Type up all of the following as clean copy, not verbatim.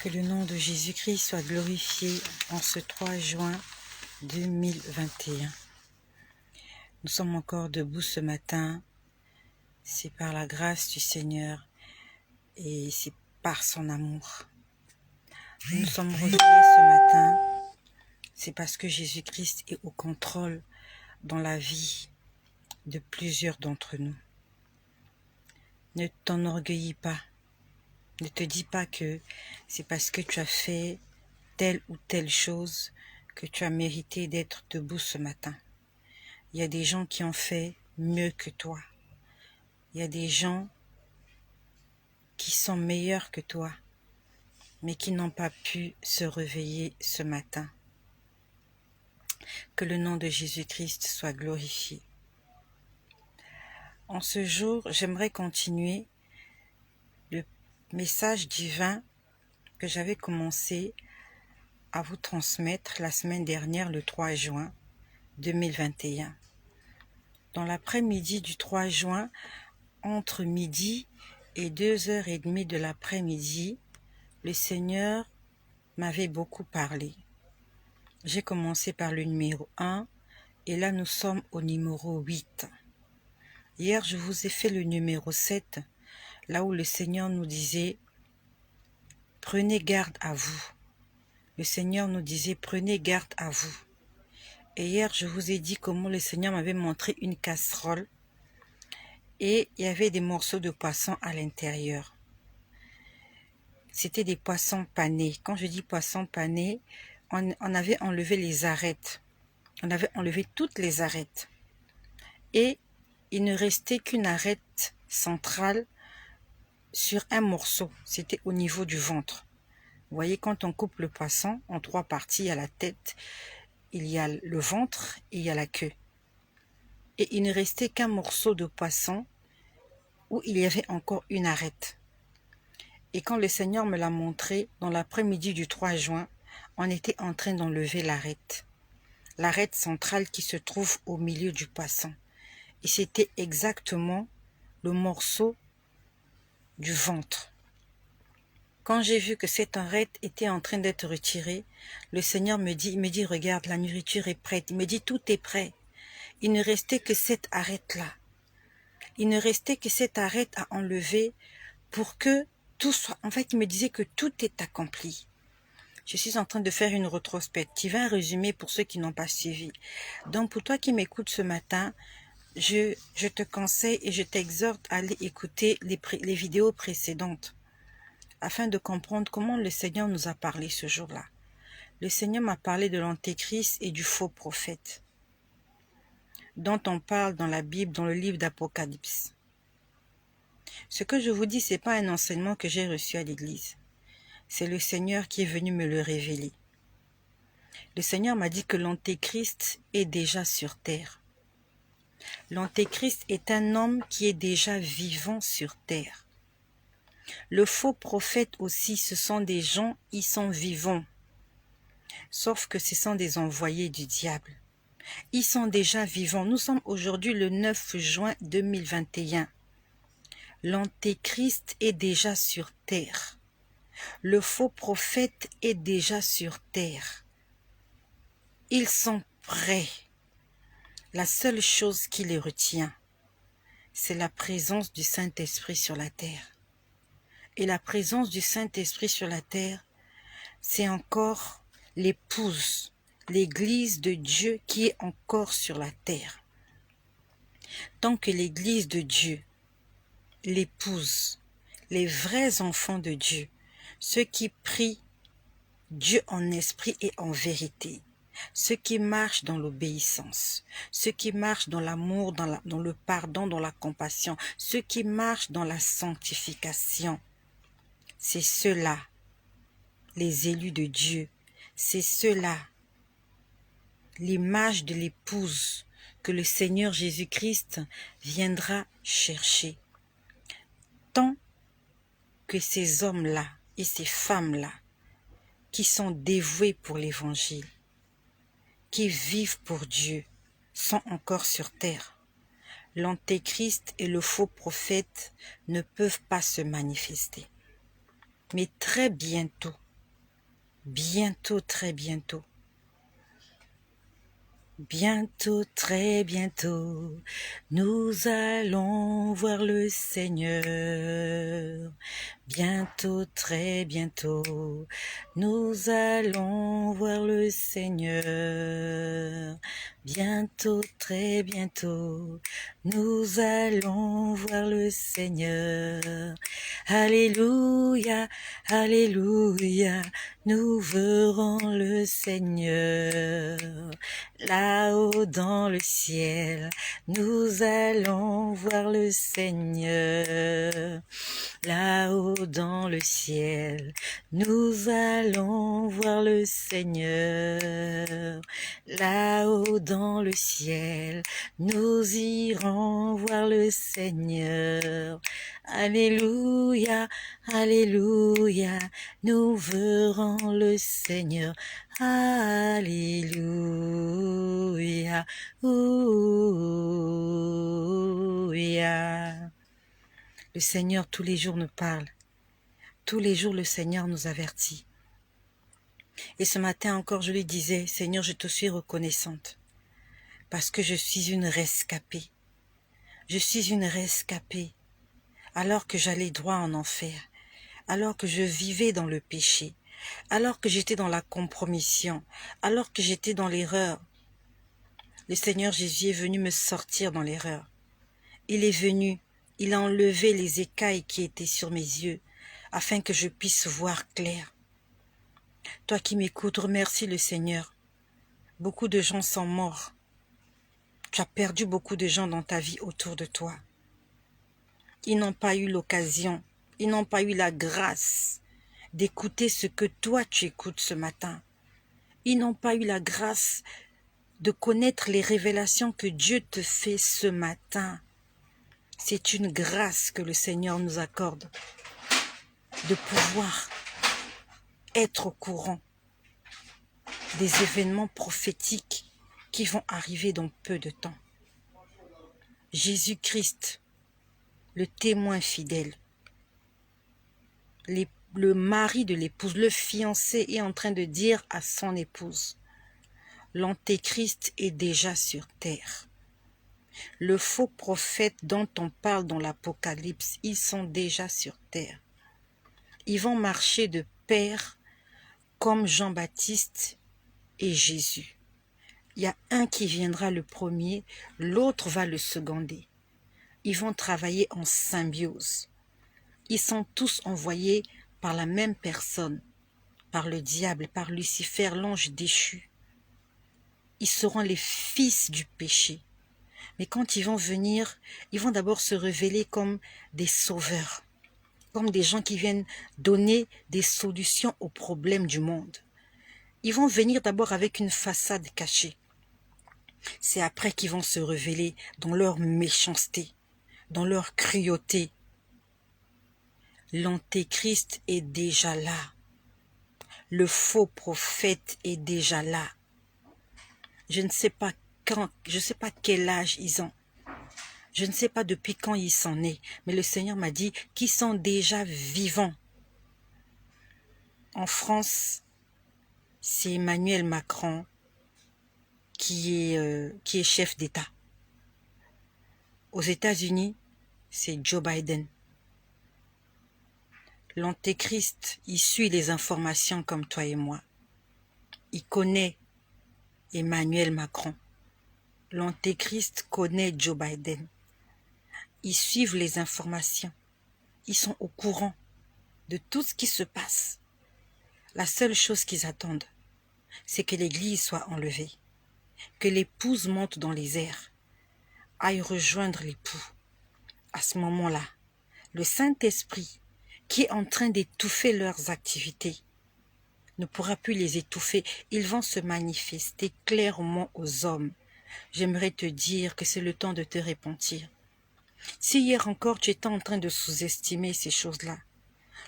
Que le nom de Jésus-Christ soit glorifié en ce 3 juin 2021. Nous sommes encore debout ce matin. C'est par la grâce du Seigneur et c'est par son amour. Nous sommes réveillés ce matin. C'est parce que Jésus-Christ est au contrôle dans la vie de plusieurs d'entre nous. Ne t'enorgueillis pas. Ne te dis pas que c'est parce que tu as fait telle ou telle chose que tu as mérité d'être debout ce matin. Il y a des gens qui ont fait mieux que toi. Il y a des gens qui sont meilleurs que toi, mais qui n'ont pas pu se réveiller ce matin. Que le nom de Jésus-Christ soit glorifié. En ce jour, j'aimerais continuer le message divin que j'avais commencé à vous transmettre la semaine dernière, le 3 juin 2021. Dans l'après-midi du 3 juin, entre midi et 2h30 de l'après-midi, le Seigneur m'avait beaucoup parlé. J'ai commencé par le numéro 1 et là nous sommes au numéro 8. Hier, je vous ai fait le numéro 7, là où le Seigneur nous disait « Prenez garde à vous ». Le Seigneur nous disait « Prenez garde à vous ». Et hier, je vous ai dit comment le Seigneur m'avait montré une casserole et il y avait des morceaux de poisson à l'intérieur. C'était des poissons panés. Quand je dis poissons panés, on avait enlevé les arêtes. On avait enlevé toutes les arêtes. Et il ne restait qu'une arête centrale sur un morceau. C'était au niveau du ventre. Vous voyez, quand on coupe le poisson en 3 parties, il y a la tête, il y a le ventre et il y a la queue. Et il ne restait qu'un morceau de poisson où il y avait encore une arête. Et quand le Seigneur me l'a montré, dans l'après-midi du 3 juin, on était en train d'enlever l'arête. L'arête centrale qui se trouve au milieu du poisson. Et c'était exactement le morceau du ventre. Quand j'ai vu que cette arête était en train d'être retirée, le Seigneur me dit, regarde, la nourriture est prête. Il me dit, tout est prêt. Il ne restait que cette arête-là. Il ne restait que cette arête à enlever pour que tout soit... En fait, il me disait que tout est accompli. Je suis en train de faire une rétrospective, un résumé pour ceux qui n'ont pas suivi. Donc, pour toi qui m'écoutes ce matin, je te conseille et je t'exhorte à aller écouter les vidéos précédentes afin de comprendre comment le Seigneur nous a parlé ce jour-là. Le Seigneur m'a parlé de l'antéchrist et du faux prophète dont on parle dans la Bible, dans le livre d'Apocalypse. Ce que je vous dis, ce n'est pas un enseignement que j'ai reçu à l'église. C'est le Seigneur qui est venu me le révéler. Le Seigneur m'a dit que l'antéchrist est déjà sur terre. L'antéchrist est un homme qui est déjà vivant sur terre. Le faux prophète aussi, ce sont des gens, ils sont vivants. Sauf que ce sont des envoyés du diable. Ils sont déjà vivants. Nous sommes aujourd'hui le 9 juin 2021. L'antéchrist est déjà sur terre. Le faux prophète est déjà sur terre. Ils sont prêts. La seule chose qui les retient, c'est la présence du Saint-Esprit sur la terre. Et la présence du Saint-Esprit sur la terre, c'est encore l'épouse, l'Église de Dieu qui est encore sur la terre. Tant que l'Église de Dieu, l'épouse, les vrais enfants de Dieu, ceux qui prient Dieu en esprit et en vérité, ceux qui marchent dans l'obéissance, ceux qui marchent dans l'amour, dans le pardon, dans la compassion, ceux qui marchent dans la sanctification, c'est ceux-là, les élus de Dieu, c'est ceux-là, l'image de l'épouse que le Seigneur Jésus-Christ viendra chercher. Tant que ces hommes-là et ces femmes-là, qui sont dévoués pour l'évangile, qui vivent pour Dieu, sont encore sur terre, l'antéchrist et le faux prophète ne peuvent pas se manifester. Mais très bientôt, bientôt, très bientôt. Bientôt, très bientôt, nous allons voir le Seigneur. Bientôt, très bientôt, nous allons voir le Seigneur. Bientôt, très bientôt, nous allons voir le Seigneur. Alléluia, alléluia, nous verrons le Seigneur. Là-haut dans le ciel, nous allons voir le Seigneur. Là-haut dans le ciel, nous allons voir le Seigneur. Là-haut dans le ciel, nous irons voir le Seigneur. Alléluia, alléluia, nous verrons le Seigneur. Alléluia, ouia. Le Seigneur tous les jours nous parle. Tous les jours le Seigneur nous avertit. Et ce matin encore je lui disais, Seigneur, je te suis reconnaissante. Parce que je suis une rescapée. Je suis une rescapée. Alors que j'allais droit en enfer. Alors que je vivais dans le péché. Alors que j'étais dans la compromission. Alors que j'étais dans l'erreur. Le Seigneur Jésus est venu me sortir dans l'erreur. Il est venu, il a enlevé les écailles qui étaient sur mes yeux, afin que je puisse voir clair. Toi qui m'écoutes, remercie le Seigneur. Beaucoup de gens sont morts. Tu as perdu beaucoup de gens dans ta vie autour de toi. Ils n'ont pas eu l'occasion, ils n'ont pas eu la grâce d'écouter ce que toi tu écoutes ce matin. Ils n'ont pas eu la grâce de connaître les révélations que Dieu te fait ce matin. C'est une grâce que le Seigneur nous accorde de pouvoir être au courant des événements prophétiques qui vont arriver dans peu de temps. Jésus-Christ, le témoin fidèle, le mari de l'épouse, le fiancé est en train de dire à son épouse, l'antéchrist est déjà sur terre. Le faux prophète dont on parle dans l'Apocalypse, ils sont déjà sur terre. Ils vont marcher de pair comme Jean-Baptiste et Jésus. Il y a un qui viendra le premier, l'autre va le seconder. Ils vont travailler en symbiose. Ils sont tous envoyés par la même personne, par le diable, par Lucifer, l'ange déchu. Ils seront les fils du péché. Mais quand ils vont venir, ils vont d'abord se révéler comme des sauveurs, comme des gens qui viennent donner des solutions aux problèmes du monde. Ils vont venir d'abord avec une façade cachée. C'est après qu'ils vont se révéler dans leur méchanceté, dans leur cruauté. L'antéchrist est déjà là. Le faux prophète est déjà là. Je ne sais pas quand, je ne sais pas quel âge ils ont. Je ne sais pas depuis quand ils sont nés, mais le Seigneur m'a dit qu'ils sont déjà vivants. En France, c'est Emmanuel Macron qui est chef d'État. Aux États-Unis, c'est Joe Biden. L'antéchrist, il suit les informations comme toi et moi. Il connaît Emmanuel Macron. L'antéchrist connaît Joe Biden. Ils suivent les informations. Ils sont au courant de tout ce qui se passe. La seule chose qu'ils attendent, c'est que l'église soit enlevée, que l'épouse monte dans les airs, aille rejoindre l'époux. À ce moment-là, le Saint-Esprit, qui est en train d'étouffer leurs activités, ne pourra plus les étouffer. Ils vont se manifester clairement aux hommes. J'aimerais te dire que c'est le temps de te repentir. Si hier encore tu étais en train de sous-estimer ces choses-là,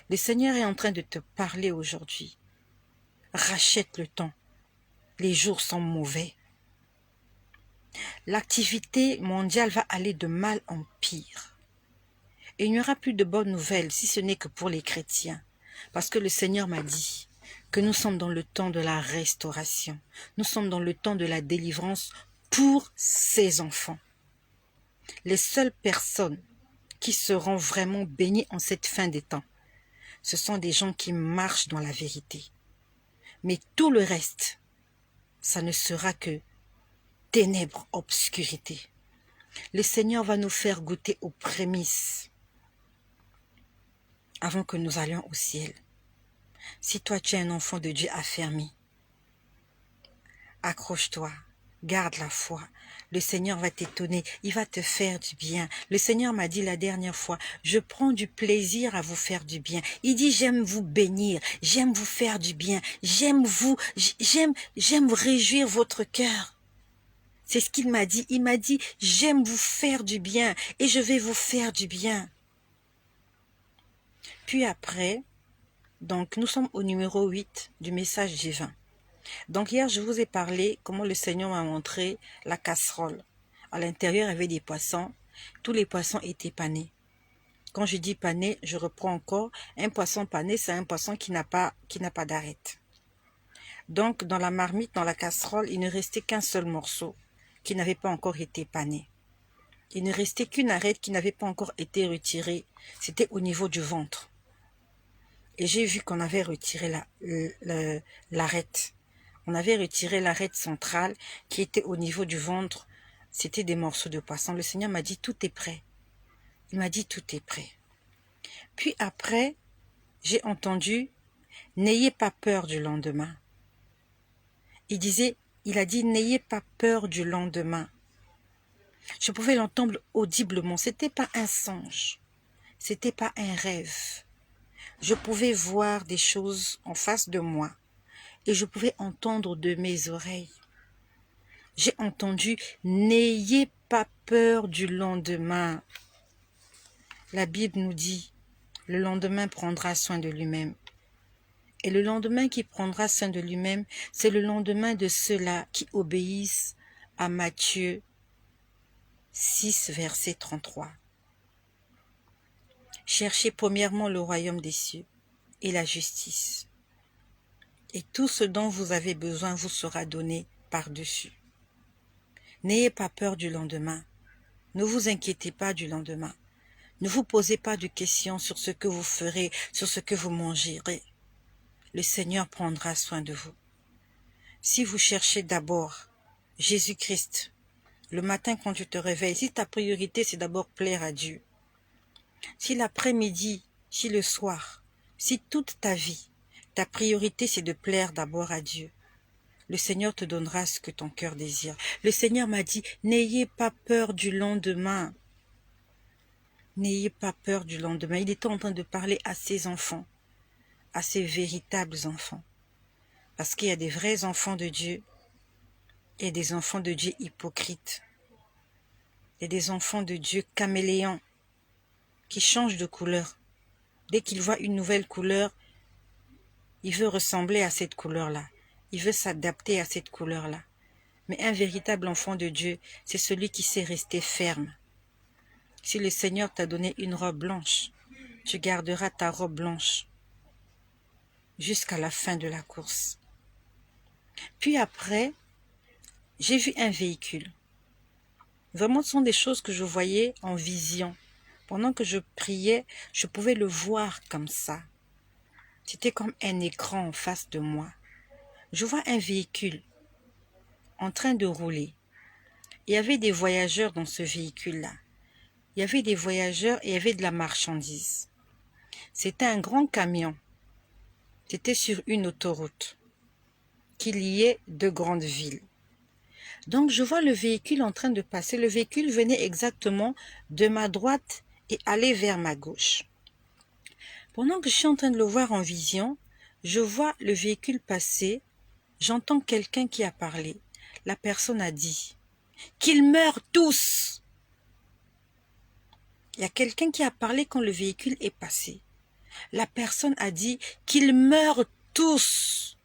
le Seigneur est en train de te parler aujourd'hui. Rachète le temps. Les jours sont mauvais. L'activité mondiale va aller de mal en pire. Et il n'y aura plus de bonnes nouvelles si ce n'est que pour les chrétiens. Parce que le Seigneur m'a dit, que nous sommes dans le temps de la restauration. Nous sommes dans le temps de la délivrance pour ces enfants. Les seules personnes qui seront vraiment bénies en cette fin des temps, ce sont des gens qui marchent dans la vérité. Mais tout le reste, ça ne sera que ténèbres, obscurité. Le Seigneur va nous faire goûter aux prémices avant que nous allions au ciel. Si toi tu es un enfant de Dieu affermi, accroche-toi, garde la foi. Le Seigneur va t'étonner, il va te faire du bien. Le Seigneur m'a dit la dernière fois, je prends du plaisir à vous faire du bien. Il dit, j'aime vous bénir, j'aime vous faire du bien, j'aime réjouir votre cœur. C'est ce qu'il m'a dit. Il m'a dit, j'aime vous faire du bien et je vais vous faire du bien. Puis après, donc nous sommes au numéro 8 du message divin. Donc hier, je vous ai parlé comment le Seigneur m'a montré la casserole. À l'intérieur, il y avait des poissons. Tous les poissons étaient panés. Quand je dis pané, je reprends encore. Un poisson pané, c'est un poisson qui n'a pas d'arête. Donc, dans la marmite, dans la casserole, il ne restait qu'un seul morceau qui n'avait pas encore été pané. Il ne restait qu'une arête qui n'avait pas encore été retirée. C'était au niveau du ventre. Et j'ai vu qu'on avait retiré l'arête. On avait retiré l'arête centrale qui était au niveau du ventre. C'était des morceaux de poisson. Le Seigneur m'a dit, tout est prêt. Il m'a dit, tout est prêt. Puis après, j'ai entendu, n'ayez pas peur du lendemain. Il a dit, n'ayez pas peur du lendemain. Je pouvais l'entendre audiblement. C'était pas un songe. C'était pas un rêve. Je pouvais voir des choses en face de moi. Et je pouvais entendre de mes oreilles. J'ai entendu, n'ayez pas peur du lendemain. La Bible nous dit, le lendemain prendra soin de lui-même. Et le lendemain qui prendra soin de lui-même, c'est le lendemain de ceux-là qui obéissent à Matthieu 6, verset 33. Cherchez premièrement le royaume des cieux et la justice. Et tout ce dont vous avez besoin vous sera donné par-dessus. N'ayez pas peur du lendemain. Ne vous inquiétez pas du lendemain. Ne vous posez pas de questions sur ce que vous ferez, sur ce que vous mangerez. Le Seigneur prendra soin de vous. Si vous cherchez d'abord Jésus-Christ, le matin quand tu te réveilles, si ta priorité c'est d'abord plaire à Dieu, si l'après-midi, si le soir, si toute ta vie, ta priorité c'est de plaire d'abord à Dieu, le Seigneur te donnera ce que ton cœur désire. Le Seigneur m'a dit, n'ayez pas peur du lendemain. N'ayez pas peur du lendemain. Il était en train de parler à ses enfants, à ses véritables enfants. Parce qu'il y a des vrais enfants de Dieu et des enfants de Dieu hypocrites. Il y a des enfants de Dieu caméléons qui changent de couleur. Dès qu'il voit une nouvelle couleur, il veut ressembler à cette couleur-là. Il veut s'adapter à cette couleur-là. Mais un véritable enfant de Dieu, c'est celui qui sait rester ferme. Si le Seigneur t'a donné une robe blanche, tu garderas ta robe blanche jusqu'à la fin de la course. Puis après, j'ai vu un véhicule. Vraiment, ce sont des choses que je voyais en vision. Pendant que je priais, je pouvais le voir comme ça. C'était comme un écran en face de moi. Je vois un véhicule en train de rouler. Il y avait des voyageurs dans ce véhicule-là. Il y avait des voyageurs et il y avait de la marchandise. C'était un grand camion. C'était sur une autoroute qui liait deux grandes villes. Donc je vois le véhicule en train de passer. Le véhicule venait exactement de ma droite et allait vers ma gauche. Pendant que je suis en train de le voir en vision, je vois le véhicule passer. J'entends quelqu'un qui a parlé. La personne a dit qu'ils meurent tous. Il y a quelqu'un qui a parlé quand le véhicule est passé. La personne a dit qu'ils meurent tous.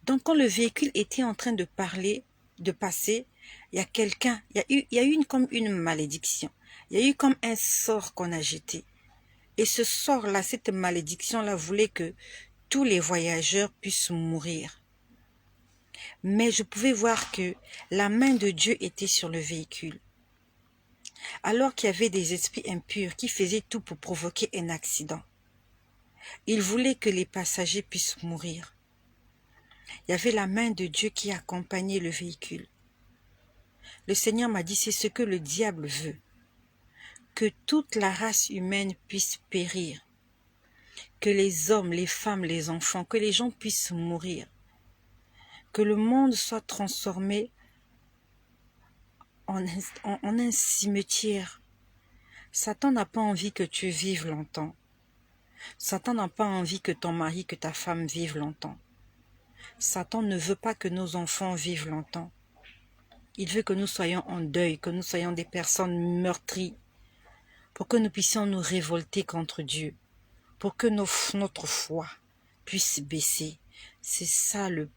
Donc quand le véhicule était en train de parler, de passer, il y a quelqu'un, il y a eu comme une malédiction. Il y a eu comme un sort qu'on a jeté. Et ce sort-là, cette malédiction-là voulait que tous les voyageurs puissent mourir. Mais je pouvais voir que la main de Dieu était sur le véhicule. Alors qu'il y avait des esprits impurs qui faisaient tout pour provoquer un accident. Ils voulaient que les passagers puissent mourir. Il y avait la main de Dieu qui accompagnait le véhicule. Le Seigneur m'a dit, c'est ce que le diable veut. Que toute la race humaine puisse périr. Que les hommes, les femmes, les enfants, que les gens puissent mourir. Que le monde soit transformé en un cimetière. Satan n'a pas envie que tu vives longtemps. Satan n'a pas envie que ton mari, que ta femme vive longtemps. Satan ne veut pas que nos enfants vivent longtemps. Il veut que nous soyons en deuil, que nous soyons des personnes meurtries, pour que nous puissions nous révolter contre Dieu, pour que notre foi puisse baisser. C'est ça le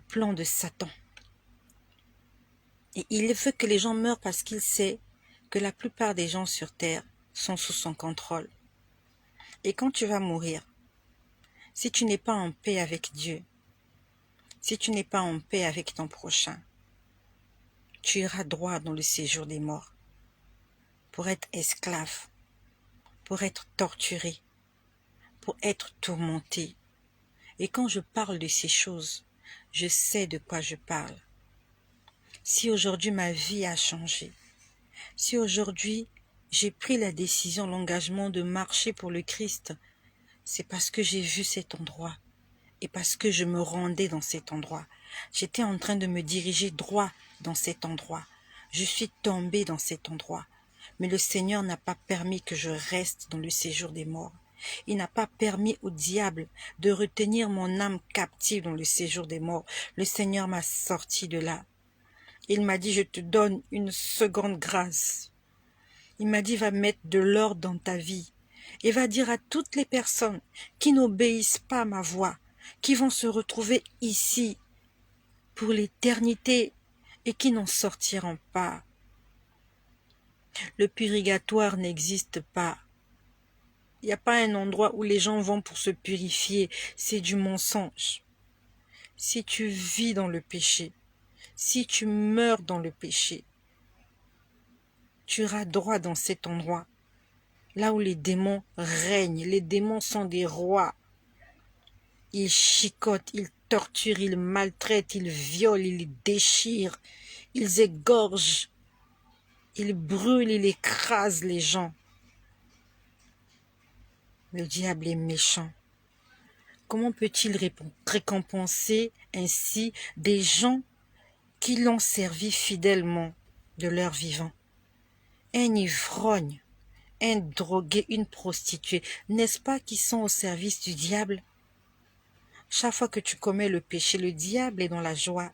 plan de Satan. Et il veut que les gens meurent parce qu'il sait que la plupart des gens sur terre sont sous son contrôle. Et quand tu vas mourir, si tu n'es pas en paix avec Dieu, si tu n'es pas en paix avec ton prochain, tu iras droit dans le séjour des morts, pour être esclave, pour être torturé, pour être tourmenté. Et quand je parle de ces choses, je sais de quoi je parle. Si aujourd'hui ma vie a changé, si aujourd'hui j'ai pris la décision, l'engagement de marcher pour le Christ, c'est parce que j'ai vu cet endroit et parce que je me rendais dans cet endroit. J'étais en train de me diriger droit dans cet endroit. Je suis tombée dans cet endroit. Mais le Seigneur n'a pas permis que je reste dans le séjour des morts. Il n'a pas permis au diable de retenir mon âme captive dans le séjour des morts. Le Seigneur m'a sorti de là. Il m'a dit, je te donne une seconde grâce. Il m'a dit, va mettre de l'ordre dans ta vie. Et va dire à toutes les personnes qui n'obéissent pas à ma voix, qui vont se retrouver ici pour l'éternité et qui n'en sortiront pas. Le purgatoire n'existe pas. Il n'y a pas un endroit où les gens vont pour se purifier. C'est du mensonge. Si tu vis dans le péché, si tu meurs dans le péché, tu iras droit dans cet endroit, là où les démons règnent. Les démons sont des rois. Ils chicotent, ils torturent, ils maltraitent, ils violent, ils déchirent, ils égorgent, ils brûlent, ils écrasent les gens. Le diable est méchant. Comment peut-il récompenser ainsi des gens qui l'ont servi fidèlement de leur vivant? Un ivrogne, un drogué, une prostituée, n'est-ce pas qui sont au service du diable? Chaque fois que tu commets le péché, le diable est dans la joie.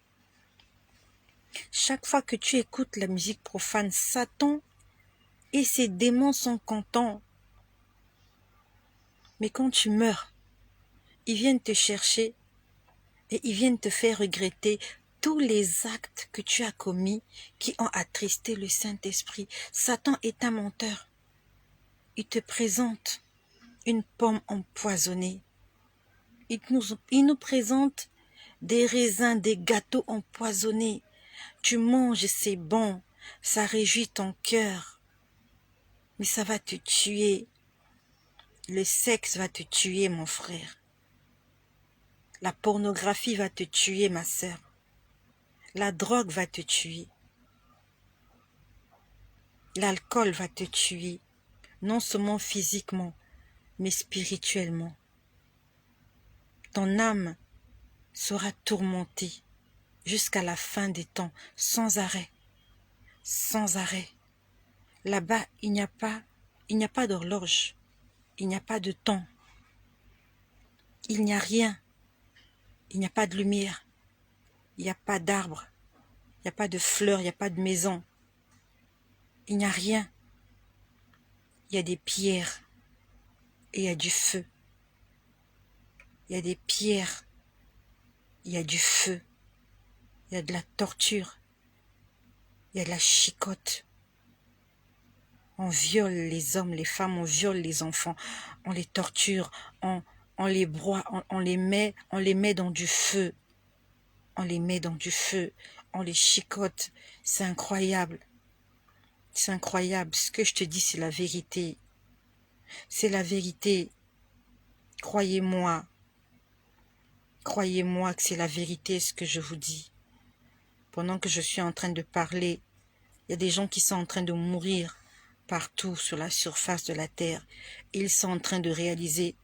Chaque fois que tu écoutes la musique profane, Satan et ses démons sont contents. Mais quand tu meurs, ils viennent te chercher et ils viennent te faire regretter tous les actes que tu as commis qui ont attristé le Saint-Esprit. Satan est un menteur. Il te présente une pomme empoisonnée. Il nous présente des raisins, des gâteaux empoisonnés. Tu manges, c'est bon, ça réjouit ton cœur. Mais ça va te tuer. Le sexe va te tuer, mon frère. La pornographie va te tuer, ma sœur. La drogue va te tuer. L'alcool va te tuer, non seulement physiquement, mais spirituellement. Ton âme sera tourmentée jusqu'à la fin des temps, sans arrêt. Sans arrêt. Là-bas, il n'y a pas d'horloge, il n'y a pas de temps, il n'y a rien, il n'y a pas de lumière, il n'y a pas d'arbre, il n'y a pas de fleurs, il n'y a pas de maison, il n'y a rien. Il y a des pierres et il y a du feu. Il y a des pierres, il y a du feu, il y a de la torture, il y a de la chicote. On viole les hommes, les femmes, on viole les enfants, on les torture, on les broie, on les met dans du feu. On les met dans du feu, on les chicote. C'est incroyable. C'est incroyable. Ce que je te dis, c'est la vérité. C'est la vérité. Croyez-moi. Croyez-moi que c'est la vérité ce que je vous dis. Pendant que je suis en train de parler, il y a des gens qui sont en train de mourir partout sur la surface de la terre. Et ils sont en train de réaliser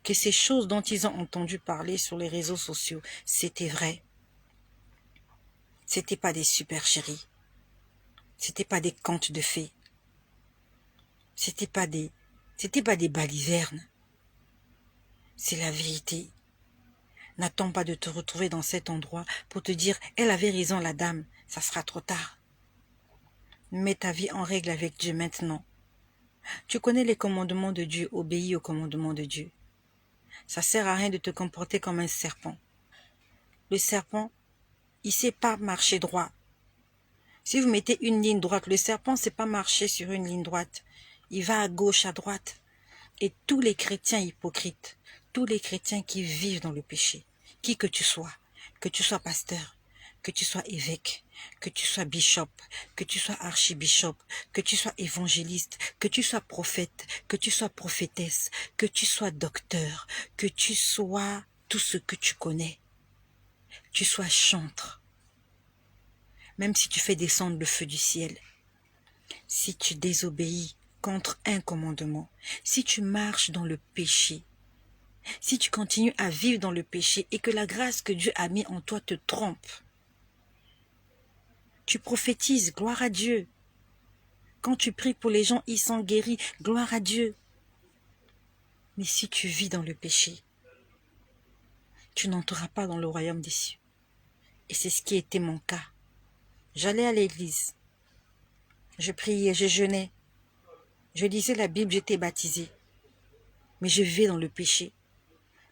que ces choses dont ils ont entendu parler sur les réseaux sociaux, c'était vrai. C'était pas des super chéris. C'était pas des contes de fées. C'était pas des balivernes. C'est la vérité. N'attends pas de te retrouver dans cet endroit pour te dire « Elle avait raison, la dame, ça sera trop tard. » Mets ta vie en règle avec Dieu maintenant. Tu connais les commandements de Dieu, obéis aux commandements de Dieu. Ça sert à rien de te comporter comme un serpent. Le serpent, il sait pas marcher droit. Si vous mettez une ligne droite, le serpent ne sait pas marcher sur une ligne droite. Il va à gauche, à droite. Et tous les chrétiens hypocrites, tous les chrétiens qui vivent dans le péché, qui que tu sois pasteur, que tu sois évêque, que tu sois bishop, que tu sois archibishop, que tu sois évangéliste, que tu sois prophète, que tu sois prophétesse, que tu sois docteur, que tu sois tout ce que tu connais, tu sois chantre, même si tu fais descendre le feu du ciel, si tu désobéis contre un commandement, si tu marches dans le péché, si tu continues à vivre dans le péché et que la grâce que Dieu a mis en toi te trompe, tu prophétises, gloire à Dieu. Quand tu pries pour les gens, ils sont guéris, gloire à Dieu. Mais si tu vis dans le péché, tu n'entreras pas dans le royaume des cieux. Et c'est ce qui était mon cas. J'allais à l'église, je priais, je jeûnais, je lisais la Bible, j'étais baptisée. Mais je vivais dans le péché.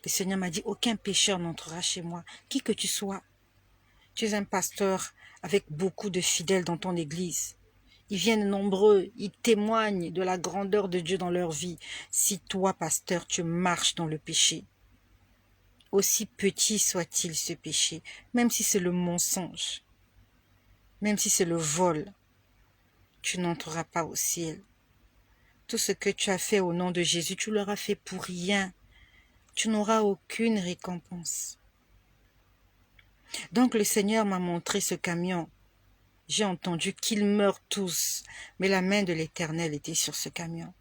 Le Seigneur m'a dit, aucun pécheur n'entrera chez moi, qui que tu sois. Tu es un pasteur avec beaucoup de fidèles dans ton église. Ils viennent nombreux, ils témoignent de la grandeur de Dieu dans leur vie. Si toi, pasteur, tu marches dans le péché, aussi petit soit-il ce péché, même si c'est le mensonge, même si c'est le vol, tu n'entreras pas au ciel. Tout ce que tu as fait au nom de Jésus, tu l'auras fait pour rien. Tu n'auras aucune récompense. Donc le Seigneur m'a montré ce camion. J'ai entendu qu'ils meurent tous, mais la main de l'Éternel était sur ce camion.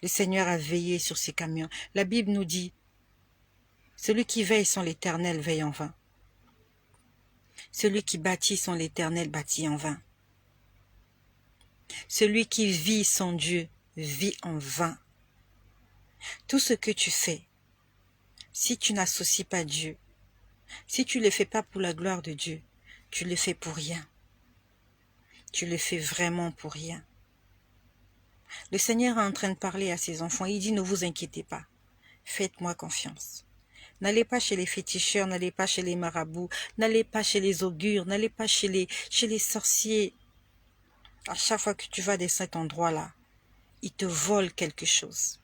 Le Seigneur a veillé sur ces camions. La Bible nous dit, celui qui veille sans l'Éternel veille en vain. Celui qui bâtit sans l'Éternel bâtit en vain. Celui qui vit sans Dieu vit en vain. Tout ce que tu fais, si tu n'associes pas Dieu, si tu ne le fais pas pour la gloire de Dieu, tu le fais pour rien. Tu le fais vraiment pour rien. Le Seigneur est en train de parler à ses enfants. Il dit, ne vous inquiétez pas. Faites-moi confiance. N'allez pas chez les féticheurs, n'allez pas chez les marabouts, n'allez pas chez les augures, n'allez pas chez les sorciers. À chaque fois que tu vas dans cet endroit-là, ils te volent quelque chose.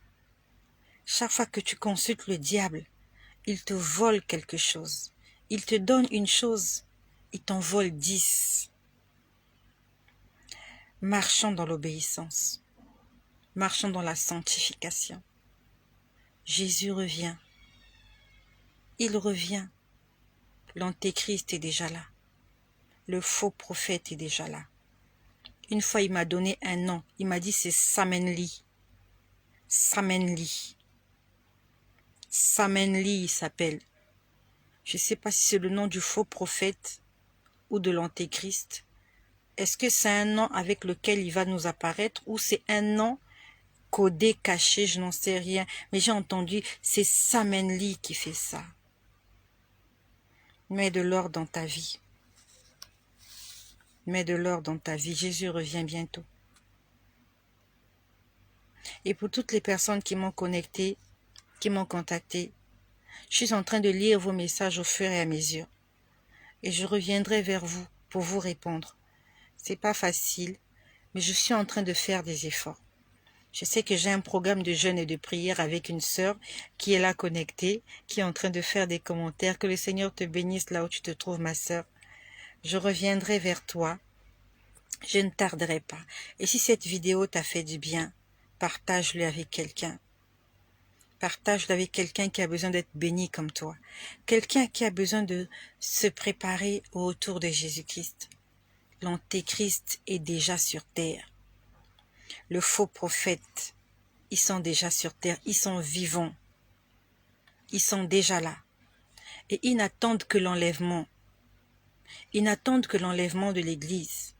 Chaque fois que tu consultes le diable, il te vole quelque chose. Il te donne une chose, il t'en vole 10. Marchons dans l'obéissance. Marchons dans la sanctification. Jésus revient. Il revient. L'antéchrist est déjà là. Le faux prophète est déjà là. Une fois, il m'a donné un nom. Il m'a dit, c'est Samenli. Samenli. Samenli, il s'appelle. Je ne sais pas si c'est le nom du faux prophète ou de l'antéchrist. Est-ce que c'est un nom avec lequel il va nous apparaître ou c'est un nom codé, caché, je n'en sais rien. Mais j'ai entendu, c'est Samenli qui fait ça. Mets de l'or dans ta vie. Mets de l'or dans ta vie. Jésus revient bientôt. Et pour toutes les personnes qui m'ont connecté, qui m'ont contacté, je suis en train de lire vos messages au fur et à mesure. Et je reviendrai vers vous pour vous répondre. C'est pas facile, mais je suis en train de faire des efforts. Je sais que j'ai un programme de jeûne et de prière avec une sœur qui est là connectée, qui est en train de faire des commentaires. Que le Seigneur te bénisse là où tu te trouves, ma sœur. Je reviendrai vers toi. Je ne tarderai pas. Et si cette vidéo t'a fait du bien, partage-le avec quelqu'un. Partage-le avec quelqu'un qui a besoin d'être béni comme toi. Quelqu'un qui a besoin de se préparer au retour de Jésus-Christ. L'antéchrist est déjà sur terre. Le faux prophète, ils sont déjà sur terre. Ils sont vivants. Ils sont déjà là. Et ils n'attendent que l'enlèvement. Ils n'attendent que l'enlèvement de l'Église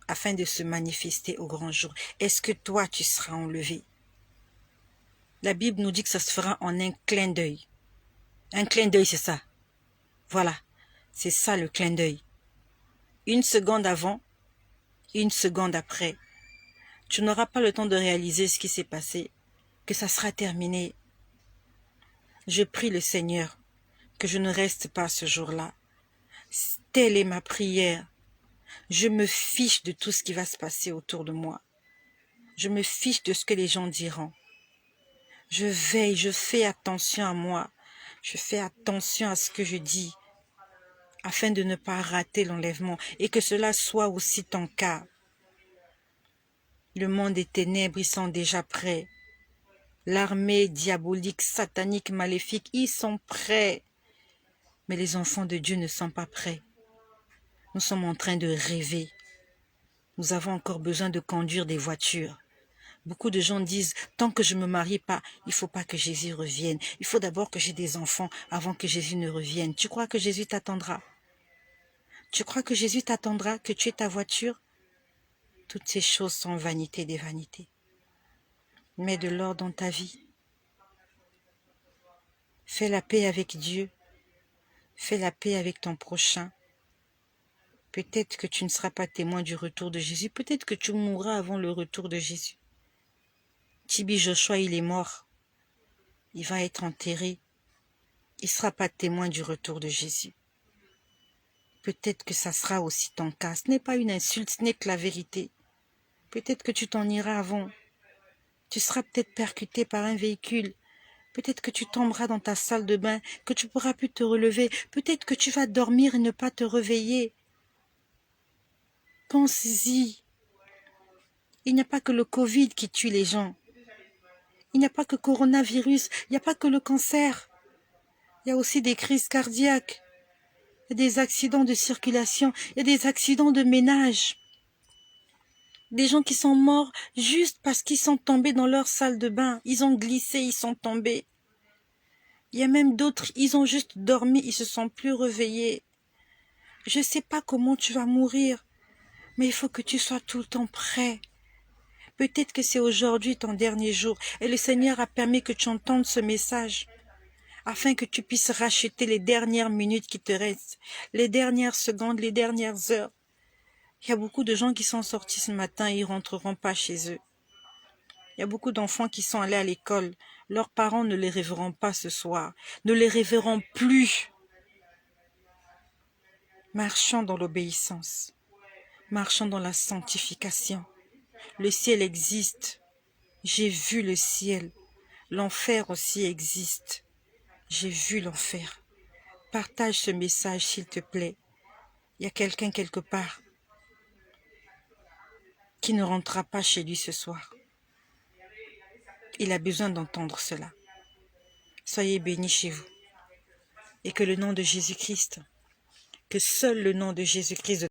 afin de se manifester au grand jour. Est-ce que toi, tu seras enlevé? La Bible nous dit que ça se fera en un clin d'œil. Un clin d'œil, c'est ça. Voilà. C'est ça le clin d'œil. Une seconde avant, une seconde après. Tu n'auras pas le temps de réaliser ce qui s'est passé, que ça sera terminé. Je prie le Seigneur que je ne reste pas ce jour-là. Telle est ma prière. Je me fiche de tout ce qui va se passer autour de moi. Je me fiche de ce que les gens diront. Je veille, je fais attention à moi. Je fais attention à ce que je dis, afin de ne pas rater l'enlèvement, et que cela soit aussi ton cas. Le monde des ténèbres, ils sont déjà prêts. L'armée diabolique, satanique, maléfique, ils sont prêts. Mais les enfants de Dieu ne sont pas prêts. Nous sommes en train de rêver. Nous avons encore besoin de conduire des voitures. Beaucoup de gens disent, tant que je ne me marie pas, il ne faut pas que Jésus revienne. Il faut d'abord que j'ai des enfants avant que Jésus ne revienne. Tu crois que Jésus t'attendra? Tu crois que Jésus t'attendra que tu aies ta voiture? Toutes ces choses sont vanité des vanités. Mets de l'ordre dans ta vie. Fais la paix avec Dieu. Fais la paix avec ton prochain. Peut-être que tu ne seras pas témoin du retour de Jésus. Peut-être que tu mourras avant le retour de Jésus. Tibi Joshua, il est mort. Il va être enterré. Il ne sera pas témoin du retour de Jésus. Peut-être que ça sera aussi ton cas. Ce n'est pas une insulte, ce n'est que la vérité. Peut-être que tu t'en iras avant. Tu seras peut-être percuté par un véhicule. Peut-être que tu tomberas dans ta salle de bain, que tu ne pourras plus te relever. Peut-être que tu vas dormir et ne pas te réveiller. Pense-y. Il n'y a pas que le Covid qui tue les gens. Il n'y a pas que le coronavirus. Il n'y a pas que le cancer. Il y a aussi des crises cardiaques. Il y a des accidents de circulation. Il y a des accidents de ménage. Des gens qui sont morts juste parce qu'ils sont tombés dans leur salle de bain. Ils ont glissé, ils sont tombés. Il y a même d'autres, ils ont juste dormi, ils se sont plus réveillés. Je ne sais pas comment tu vas mourir, mais il faut que tu sois tout le temps prêt. Peut-être que c'est aujourd'hui ton dernier jour et le Seigneur a permis que tu entendes ce message afin que tu puisses racheter les dernières minutes qui te restent, les dernières secondes, les dernières heures. Il y a beaucoup de gens qui sont sortis ce matin et ils ne rentreront pas chez eux. Il y a beaucoup d'enfants qui sont allés à l'école. Leurs parents ne les réverront pas ce soir, ne les réverront plus. Marchons dans l'obéissance, marchons dans la sanctification. Le ciel existe. J'ai vu le ciel. L'enfer aussi existe. J'ai vu l'enfer. Partage ce message s'il te plaît. Il y a quelqu'un quelque part qui ne rentrera pas chez lui ce soir. Il a besoin d'entendre cela. Soyez bénis chez vous. Et que le nom de Jésus-Christ, que seul le nom de Jésus-Christ